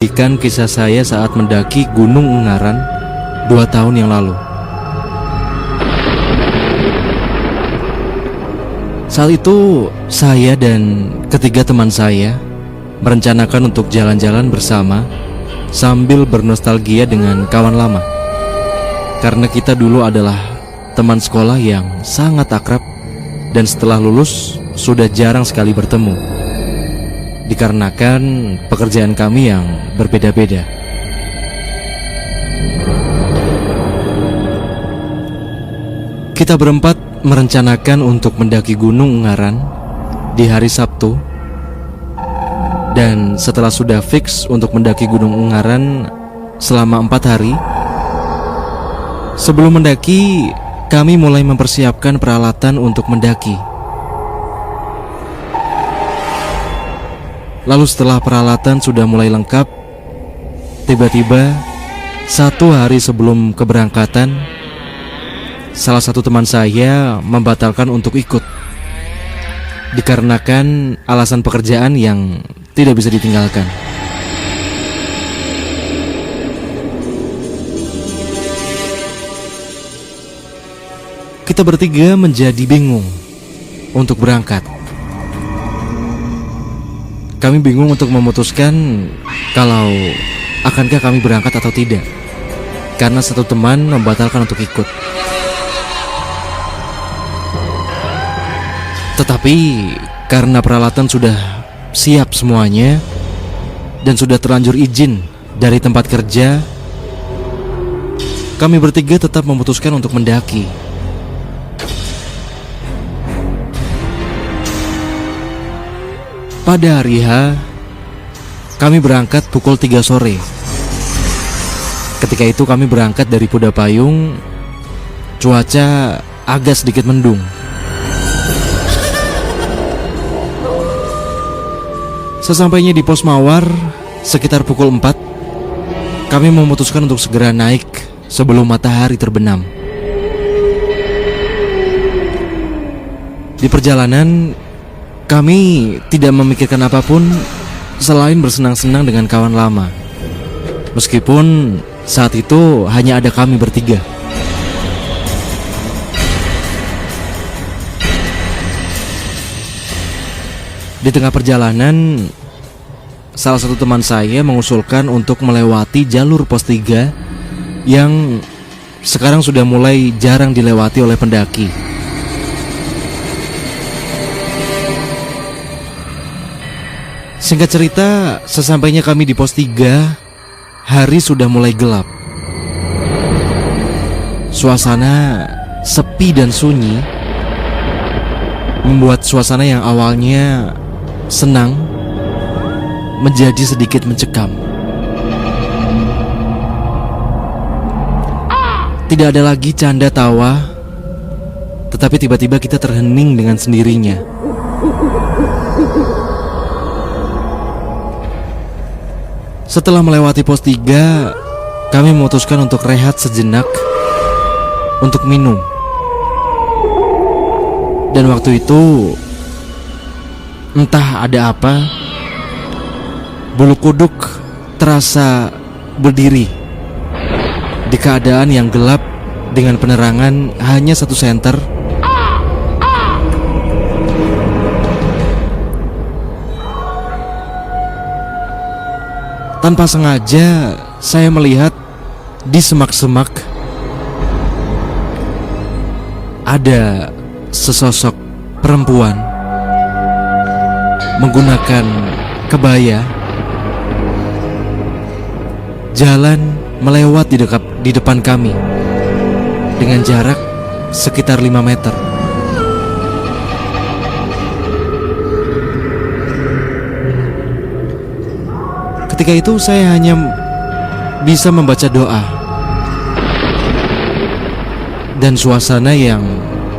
menyaksikan kisah saya saat mendaki Gunung Ungaran 2 tahun yang lalu. Saat itu, saya dan ketiga teman saya merencanakan untuk jalan-jalan bersama sambil bernostalgia dengan kawan lama. Karena kita dulu adalah teman sekolah yang sangat akrab dan setelah lulus sudah jarang sekali bertemu, dikarenakan pekerjaan kami yang berbeda-beda. Kita berempat merencanakan untuk mendaki Gunung Ungaran di hari Sabtu. Dan setelah sudah fix untuk mendaki Gunung Ungaran selama 4 hari, sebelum mendaki, kami mulai mempersiapkan peralatan untuk mendaki. Lalu setelah peralatan sudah mulai lengkap, tiba-tiba 1 hari sebelum keberangkatan, salah satu teman saya membatalkan untuk ikut, dikarenakan alasan pekerjaan yang tidak bisa ditinggalkan. Kita bertiga menjadi bingung untuk berangkat. Kami bingung untuk memutuskan kalau akankah kami berangkat atau tidak, karena satu teman membatalkan untuk ikut. Tetapi karena peralatan sudah siap semuanya dan sudah terlanjur izin dari tempat kerja, kami bertiga tetap memutuskan untuk mendaki. Pada hari H, kami berangkat pukul 3 sore. Ketika itu kami berangkat dari Kuda Payung. Cuaca agak sedikit mendung. Sesampainya di pos Mawar sekitar pukul 4, kami memutuskan untuk segera naik sebelum matahari terbenam. Di perjalanan, kami tidak memikirkan apapun selain bersenang-senang dengan kawan lama. Meskipun saat itu hanya ada kami bertiga. Di tengah perjalanan, salah satu teman saya mengusulkan untuk melewati jalur pos 3 yang sekarang sudah mulai jarang dilewati oleh pendaki. Singkat cerita, sesampainya kami di pos 3, hari sudah mulai gelap. Suasana sepi dan sunyi membuat suasana yang awalnya senang menjadi sedikit mencekam. Tidak ada lagi canda tawa, tetapi tiba-tiba kita terhening dengan sendirinya. Setelah melewati pos 3, kami memutuskan untuk rehat sejenak untuk minum. Dan waktu itu, entah ada apa, bulu kuduk terasa berdiri di keadaan yang gelap dengan penerangan hanya 1 senter. Tanpa sengaja, saya melihat di semak-semak ada sesosok perempuan menggunakan kebaya jalan melewat di depan kami dengan jarak sekitar 5 meter. Ketika itu saya hanya bisa membaca doa dan suasana yang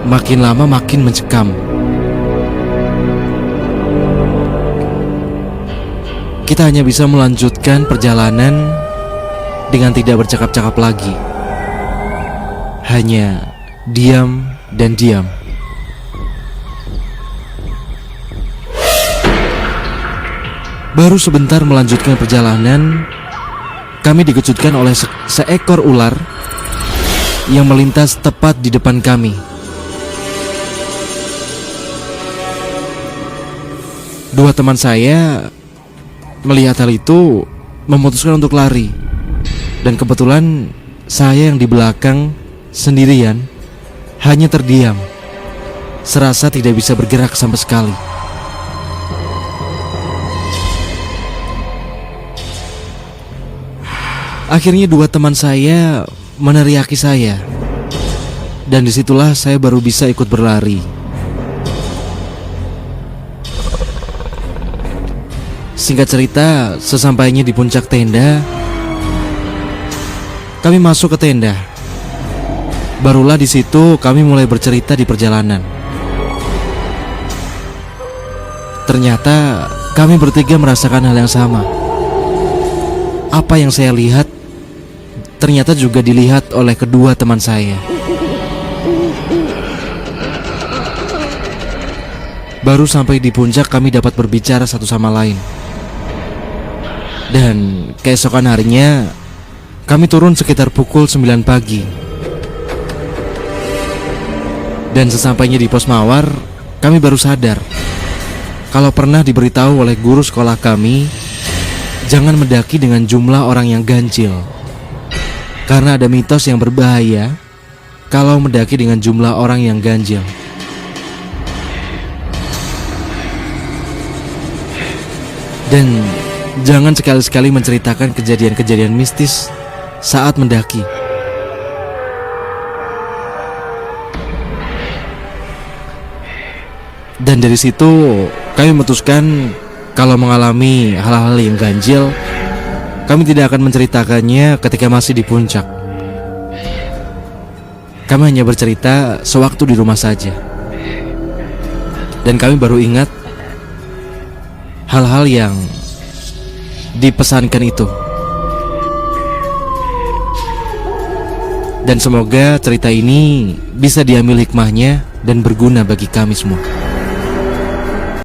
makin lama makin mencekam. Kita hanya bisa melanjutkan perjalanan dengan tidak bercakap-cakap lagi, hanya diam dan diam. Baru sebentar melanjutkan perjalanan, kami dikejutkan oleh seekor ular yang melintas tepat di depan kami. Dua teman saya melihat hal itu memutuskan untuk lari. Dan kebetulan saya yang di belakang sendirian hanya terdiam, serasa tidak bisa bergerak sama sekali. Akhirnya dua teman saya meneriaki saya, dan disitulah saya baru bisa ikut berlari. Singkat cerita, sesampainya di puncak tenda, kami masuk ke tenda. Barulah di situ kami mulai bercerita di perjalanan. Ternyata kami bertiga merasakan hal yang sama. Apa yang saya lihat ternyata juga dilihat oleh kedua teman saya. Baru sampai di puncak kami dapat berbicara satu sama lain. Dan keesokan harinya kami turun sekitar pukul 9 pagi. Dan sesampainya di pos mawar, kami baru sadar kalau pernah diberitahu oleh guru sekolah kami jangan mendaki dengan jumlah orang yang ganjil, karena ada mitos yang berbahaya kalau mendaki dengan jumlah orang yang ganjil. Dan jangan sekali-sekali menceritakan kejadian-kejadian mistis saat mendaki. Dan dari situ kami memutuskan kalau mengalami hal-hal yang ganjil, kami tidak akan menceritakannya ketika masih di puncak. Kami hanya bercerita sewaktu di rumah saja. Dan kami baru ingat hal-hal yang dipesankan itu. Dan semoga cerita ini bisa diambil hikmahnya dan berguna bagi kami semua.